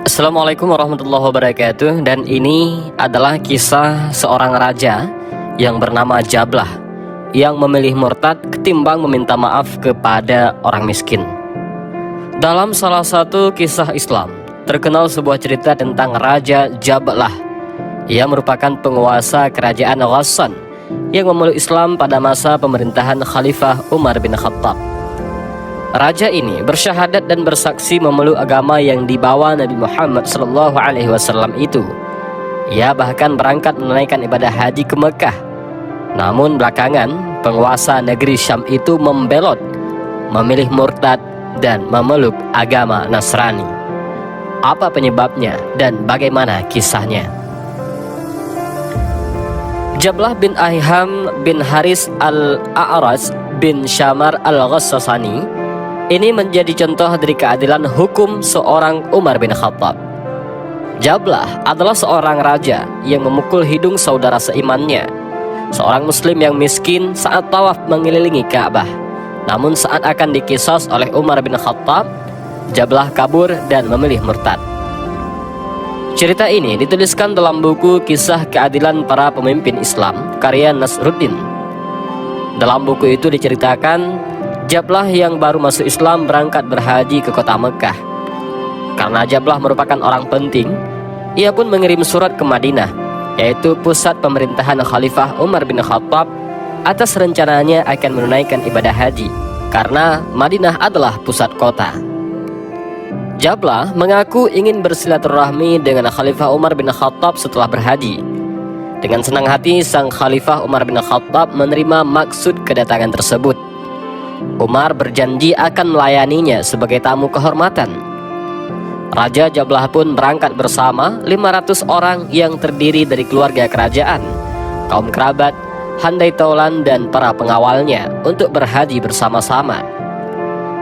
Assalamualaikum warahmatullahi wabarakatuh. Dan ini adalah kisah seorang raja yang bernama Jablah yang memilih murtad ketimbang meminta maaf kepada orang miskin. Dalam salah satu kisah Islam terkenal sebuah cerita tentang Raja Jablah. Ia merupakan penguasa kerajaan Ghassan yang memeluk Islam pada masa pemerintahan Khalifah Umar bin Khattab. Raja ini bersyahadat dan bersaksi memeluk agama yang dibawa Nabi Muhammad SAW itu. Ia bahkan berangkat menunaikan ibadah haji ke Mekah. Namun belakangan penguasa negeri Syam itu membelot, memilih murtad dan memeluk agama Nasrani. Apa penyebabnya dan bagaimana kisahnya? Jablah bin Aiham bin Haris al-A'raj bin Syamar al-Ghassasani ini menjadi contoh dari keadilan hukum seorang Umar bin Khattab. Jablah adalah seorang raja yang memukul hidung saudara seimannya, seorang muslim yang miskin saat tawaf mengelilingi Ka'bah. Namun saat akan dikisos oleh Umar bin Khattab, Jablah kabur dan memilih murtad. Cerita ini dituliskan dalam buku Kisah Keadilan Para Pemimpin Islam karya Nasruddin. Dalam buku itu diceritakan Jablah yang baru masuk Islam berangkat berhaji ke kota Mekah. Karena Jablah merupakan orang penting, ia pun mengirim surat ke Madinah, yaitu pusat pemerintahan Khalifah Umar bin Khattab, atas rencananya akan menunaikan ibadah haji, karena Madinah adalah pusat kota. Jablah mengaku ingin bersilaturahmi dengan Khalifah Umar bin Khattab setelah berhaji. Dengan senang hati, sang Khalifah Umar bin Khattab menerima maksud kedatangan tersebut. Umar berjanji akan melayaninya sebagai tamu kehormatan. Raja Jablah pun berangkat bersama 500 orang yang terdiri dari keluarga kerajaan, kaum kerabat, handai taulan dan para pengawalnya untuk berhaji bersama-sama.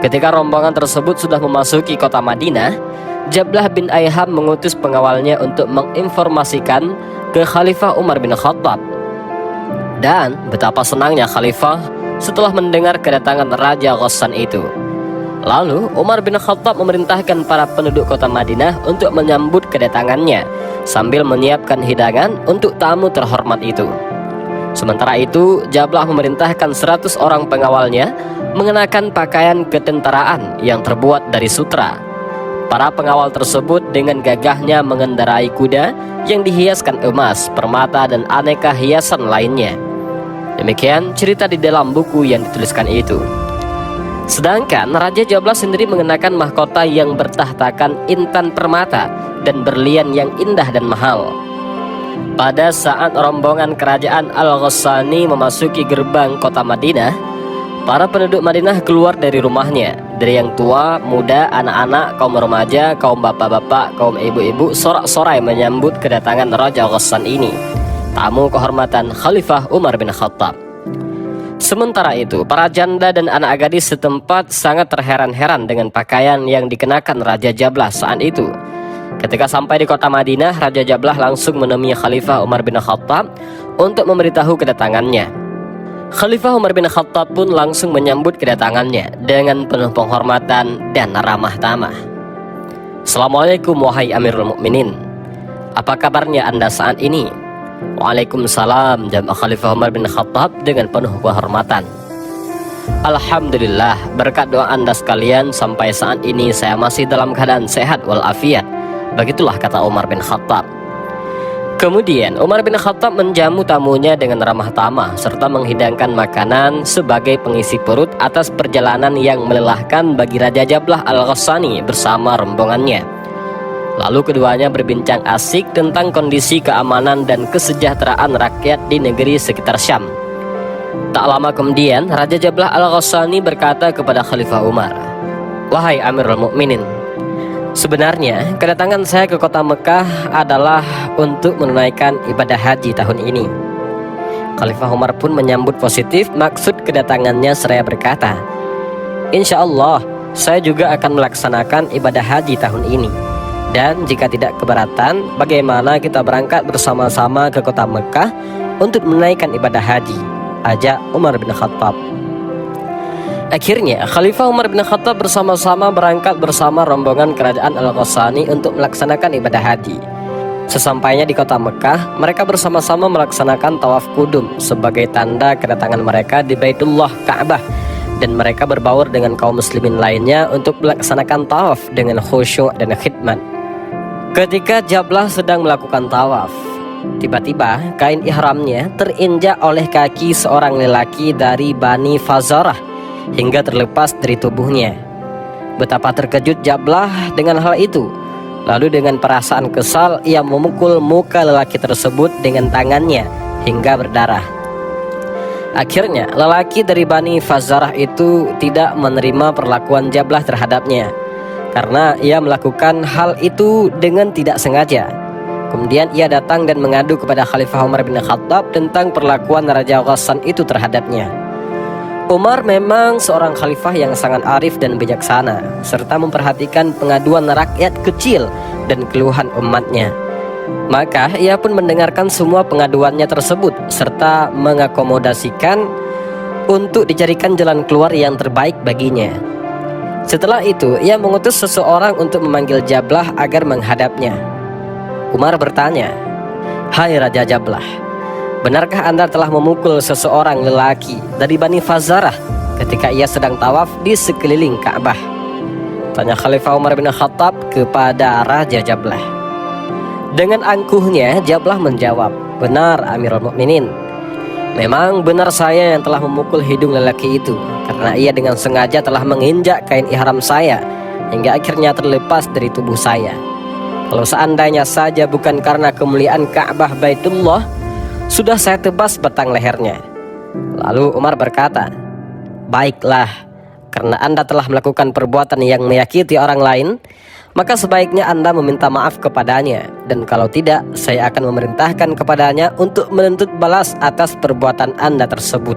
Ketika rombongan tersebut sudah memasuki kota Madinah, Jablah bin Aiham mengutus pengawalnya untuk menginformasikan ke Khalifah Umar bin Khattab. Dan betapa senangnya Khalifah setelah mendengar kedatangan Raja Ghassan itu. Lalu Umar bin Khattab memerintahkan para penduduk kota Madinah untuk menyambut kedatangannya sambil menyiapkan hidangan untuk tamu terhormat itu. Sementara itu, Jablah memerintahkan 100 orang pengawalnya mengenakan pakaian ketentaraan yang terbuat dari sutra. Para pengawal tersebut dengan gagahnya mengendarai kuda yang dihiaskan emas, permata dan aneka hiasan lainnya. Demikian cerita di dalam buku yang dituliskan itu. Sedangkan Raja Jablah sendiri mengenakan mahkota yang bertahtakan intan permata dan berlian yang indah dan mahal. Pada saat rombongan kerajaan Al-Ghassani memasuki gerbang kota Madinah, para penduduk Madinah keluar dari rumahnya, dari yang tua, muda, anak-anak, kaum remaja, kaum bapak-bapak, kaum ibu-ibu, sorak-sorai menyambut kedatangan Raja Ghassan ini, tamu kehormatan Khalifah Umar bin Khattab. Sementara itu, para janda dan anak gadis setempat sangat terheran-heran dengan pakaian yang dikenakan Raja Jablah saat itu. Ketika sampai di kota Madinah, Raja Jablah langsung menemui Khalifah Umar bin Khattab untuk memberitahu kedatangannya. Khalifah Umar bin Khattab pun langsung menyambut kedatangannya dengan penuh penghormatan dan ramah tamah. Assalamualaikum wahai Amirul Mukminin. Apa kabarnya Anda saat ini? Waalaikumsalam, jawab Khalifah Umar bin Khattab dengan penuh kehormatan. Alhamdulillah, berkat doa Anda sekalian sampai saat ini saya masih dalam keadaan sehat walafiat. Begitulah kata Umar bin Khattab. Kemudian Umar bin Khattab menjamu tamunya dengan ramah tamah serta menghidangkan makanan sebagai pengisi perut atas perjalanan yang melelahkan bagi Raja Jablah Al-Ghassani bersama rombongannya. Lalu keduanya berbincang asik tentang kondisi keamanan dan kesejahteraan rakyat di negeri sekitar Syam. Tak lama kemudian, Raja Jablah Al-Ghassani berkata kepada Khalifah Umar, "Wahai Amirul Mukminin, sebenarnya kedatangan saya ke kota Mekah adalah untuk menunaikan ibadah haji tahun ini." Khalifah Umar pun menyambut positif maksud kedatangannya seraya berkata, "Insya Allah, saya juga akan melaksanakan ibadah haji tahun ini. Dan jika tidak keberatan, bagaimana kita berangkat bersama-sama ke kota Mekah untuk menunaikan ibadah haji?" ajak Umar bin Khattab. Akhirnya Khalifah Umar bin Khattab bersama-sama berangkat bersama rombongan kerajaan Al-Ghassani untuk melaksanakan ibadah haji. Sesampainya di kota Mekah, mereka bersama-sama melaksanakan tawaf kudum sebagai tanda kedatangan mereka di Baitullah Ka'bah, dan mereka berbaur dengan kaum muslimin lainnya untuk melaksanakan tawaf dengan khusyuk dan khidmat. Ketika Jablah sedang melakukan tawaf, tiba-tiba kain ihramnya terinjak oleh kaki seorang lelaki dari Bani Fazarah hingga terlepas dari tubuhnya. Betapa terkejut Jablah dengan hal itu. Lalu dengan perasaan kesal ia memukul muka lelaki tersebut dengan tangannya hingga berdarah. Akhirnya lelaki dari Bani Fazarah itu tidak menerima perlakuan Jablah terhadapnya, karena ia melakukan hal itu dengan tidak sengaja. Kemudian ia datang dan mengadu kepada Khalifah Umar bin Khattab tentang perlakuan Raja Ghassan itu terhadapnya. Umar memang seorang khalifah yang sangat arif dan bijaksana, serta memperhatikan pengaduan rakyat kecil dan keluhan umatnya. Maka ia pun mendengarkan semua pengaduannya tersebut, serta mengakomodasikan untuk dicarikan jalan keluar yang terbaik baginya. Setelah itu ia mengutus seseorang untuk memanggil Jablah agar menghadapnya. Umar bertanya, "Hai Raja Jablah, benarkah Anda telah memukul seseorang lelaki dari Bani Fazarah ketika ia sedang tawaf di sekeliling Ka'bah?" Tanya Khalifah Umar bin Khattab kepada Raja Jablah. Dengan angkuhnya Jablah menjawab, "Benar Amirul Mukminin. Memang benar saya yang telah memukul hidung lelaki itu, karena ia dengan sengaja telah menginjak kain ihram saya hingga akhirnya terlepas dari tubuh saya. Kalau seandainya saja bukan karena kemuliaan Ka'bah Baitullah, sudah saya tebas batang lehernya." Lalu Umar berkata, "Baiklah, karena Anda telah melakukan perbuatan yang menyakiti orang lain, maka sebaiknya Anda meminta maaf kepadanya, dan kalau tidak, saya akan memerintahkan kepadanya untuk menuntut balas atas perbuatan Anda tersebut.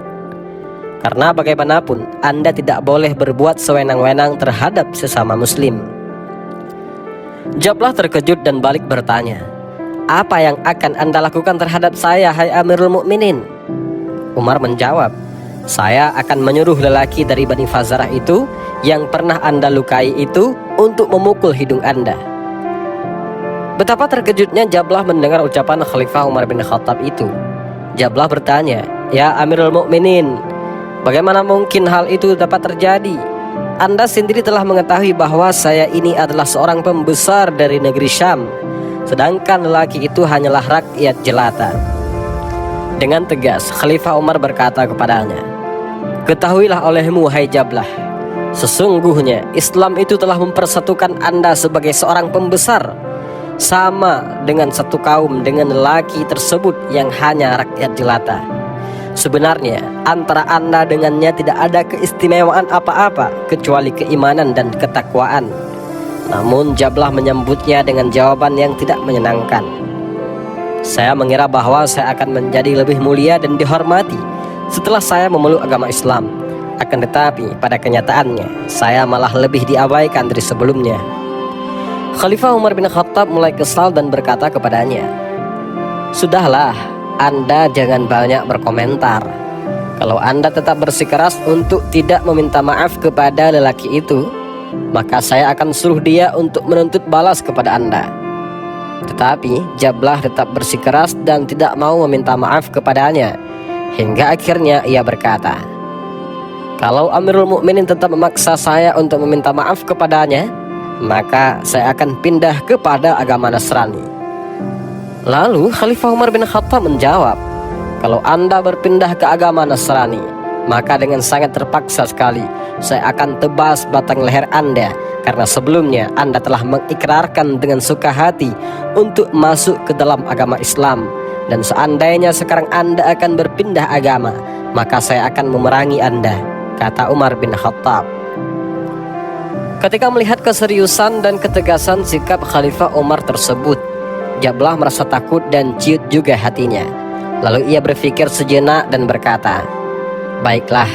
Karena bagaimanapun Anda tidak boleh berbuat sewenang-wenang terhadap sesama muslim." Jablah terkejut dan balik bertanya, "Apa yang akan Anda lakukan terhadap saya, hai Amirul Mukminin?" Umar menjawab, "Saya akan menyuruh lelaki dari Bani Fazarah itu yang pernah Anda lukai itu untuk memukul hidung Anda." Betapa terkejutnya Jablah mendengar ucapan Khalifah Umar bin Khattab itu. Jablah bertanya, "Ya Amirul Mukminin, bagaimana mungkin hal itu dapat terjadi? Anda sendiri telah mengetahui bahwa saya ini adalah seorang pembesar dari negeri Syam, sedangkan lelaki itu hanyalah rakyat jelata." Dengan tegas Khalifah Umar berkata kepadanya, "Ketahuilah olehmu hai Jablah, sesungguhnya Islam itu telah mempersatukan Anda sebagai seorang pembesar, sama dengan satu kaum dengan lelaki tersebut yang hanya rakyat jelata. Sebenarnya antara Anda dengannya tidak ada keistimewaan apa-apa kecuali keimanan dan ketakwaan." Namun Jablah menyambutnya dengan jawaban yang tidak menyenangkan. "Saya mengira bahwa saya akan menjadi lebih mulia dan dihormati setelah saya memeluk agama Islam. Akan tetapi pada kenyataannya saya malah lebih diabaikan dari sebelumnya." Khalifah Umar bin Khattab mulai kesal dan berkata kepadanya, "Sudahlah, Anda jangan banyak berkomentar. Kalau Anda tetap bersikeras untuk tidak meminta maaf kepada lelaki itu, maka saya akan suruh dia untuk menuntut balas kepada Anda." Tetapi Jablah tetap bersikeras dan tidak mau meminta maaf kepadanya, hingga akhirnya ia berkata, "Kalau Amirul Mukminin tetap memaksa saya untuk meminta maaf kepadanya, maka saya akan pindah kepada agama Nasrani." Lalu Khalifah Umar bin Khattab menjawab, "Kalau Anda berpindah ke agama Nasrani, maka dengan sangat terpaksa sekali saya akan tebas batang leher Anda, karena sebelumnya Anda telah mengikrarkan dengan suka hati untuk masuk ke dalam agama Islam, dan seandainya sekarang Anda akan berpindah agama, maka saya akan memerangi Anda," kata Umar bin Khattab. Ketika melihat keseriusan dan ketegasan sikap Khalifah Umar tersebut, Jablah merasa takut dan ciut juga hatinya. Lalu ia berpikir sejenak dan berkata, "Baiklah,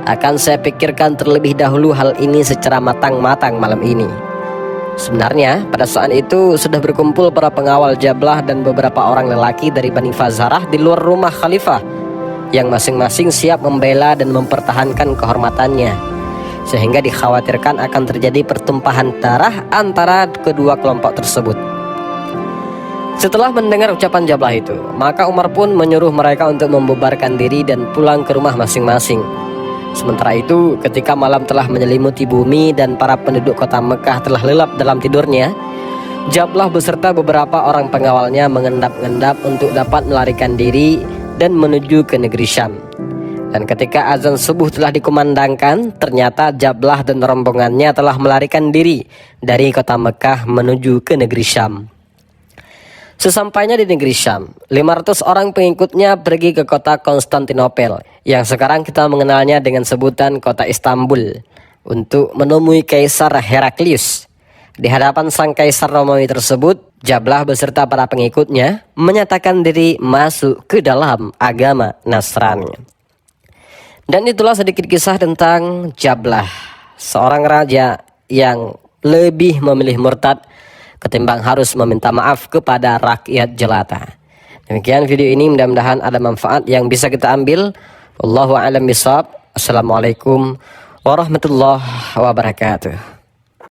akan saya pikirkan terlebih dahulu hal ini secara matang-matang malam ini." Sebenarnya pada saat itu sudah berkumpul para pengawal Jablah dan beberapa orang lelaki dari Bani Fazarah di luar rumah Khalifah, yang masing-masing siap membela dan mempertahankan kehormatannya. sehingga dikhawatirkan akan terjadi pertumpahan darah antara kedua kelompok tersebut. Setelah mendengar ucapan Jablah itu, maka Umar pun menyuruh mereka untuk membubarkan diri dan pulang ke rumah masing-masing. Sementara itu, ketika malam telah menyelimuti bumi dan para penduduk kota Mekah telah lelap dalam tidurnya, Jablah beserta beberapa orang pengawalnya mengendap-endap untuk dapat melarikan diri dan menuju ke negeri Syam. Dan ketika azan subuh telah dikumandangkan, ternyata Jablah dan rombongannya telah melarikan diri dari kota Mekah menuju ke negeri Syam. Sesampainya di negeri Syam, 500 orang pengikutnya pergi ke kota Konstantinopel, yang sekarang kita mengenalnya dengan sebutan kota Istanbul, untuk menemui Kaisar Heraklius. Di hadapan sang Kaisar Romawi tersebut, Jablah beserta para pengikutnya menyatakan diri masuk ke dalam agama Nasrani. Dan itulah sedikit kisah tentang Jablah, seorang raja yang lebih memilih murtad ketimbang harus meminta maaf kepada rakyat jelata. Demikian video ini, mudah-mudahan ada manfaat yang bisa kita ambil. Wallahu a'lam bishawab. Assalamualaikum warahmatullahi wabarakatuh.